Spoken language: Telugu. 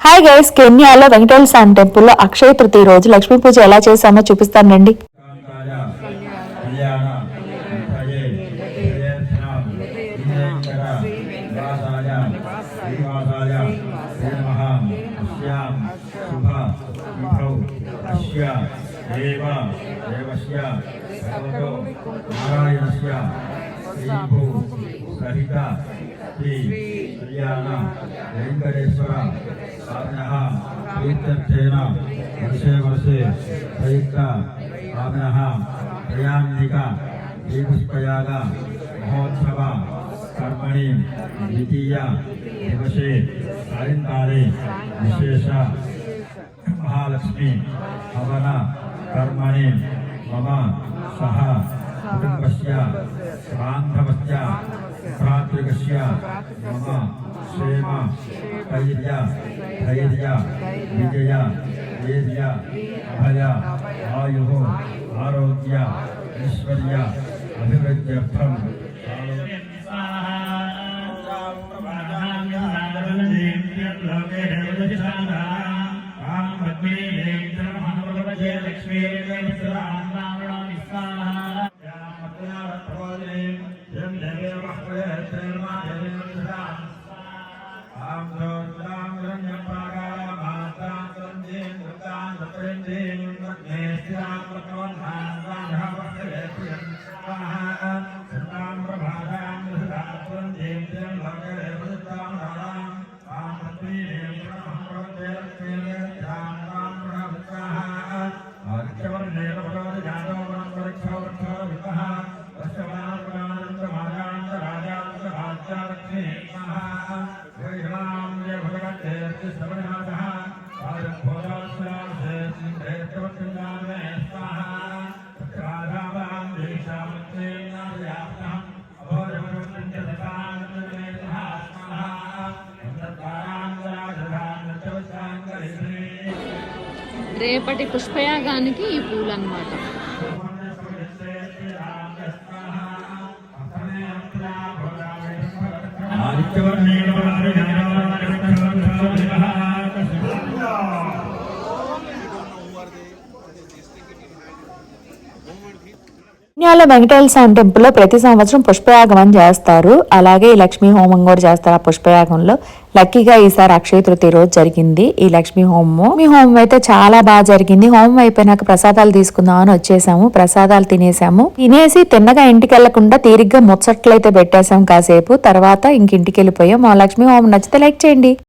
హాయ్ గైస్, కెన్యాలో వెంకటేశ్వర స్వామి టెంపుల్లో అక్షయ తృతీయ రోజు లక్ష్మీ పూజ ఎలా చేసామో చూపిస్తానండి. వెంకటేశ్వర ప్రీత్యర్థేన వర్షే వర్షే ప్రయుక్త ఆమ్నః ప్రయాణిక దీపుష్పయాగ మహోత్సవ కర్మణి ద్వితీయ దివసే సాయంకాలే విశేష మహాలక్ష్మి హవన కర్మణి మమ సహ కుటుంబస్య బాంధవస్య భ్రాతృకస్య మమ క్షేమ ధైర్య విజయ వీర్య అభయ ఆయు ఆరోగ్య ఐశ్వర్య అభివృద్ధ్యర్థం రేపటి పుష్పయాగానికి ఈ పూలు అన్నమాట. కెన్యాలో వెంకటేశ్వర స్వామి టెంపుల్లో ప్రతి సంవత్సరం పుష్పయాగం అని చేస్తారు. అలాగే ఈ లక్ష్మీ హోమం కూడా చేస్తారు. ఆ పుష్పయాగంలో లక్కీగా ఈసారి అక్షయ తృతీయ రోజు జరిగింది ఈ లక్ష్మీ హోమం. ఈ హోమం అయితే చాలా బాగా జరిగింది. హోమం అయిపోయినాక ప్రసాదాలు తీసుకుందాం అని వచ్చేసాము. ప్రసాదాలు తినేసి తిన్నగా ఇంటికి వెళ్లకుండా తీరిగ్గా ముచ్చట్లయితే పెట్టేసాం కాసేపు. తర్వాత ఇంటికి వెళ్ళిపోయాం. మా లక్ష్మీ హోమం నచ్చితే లైక్ చేయండి.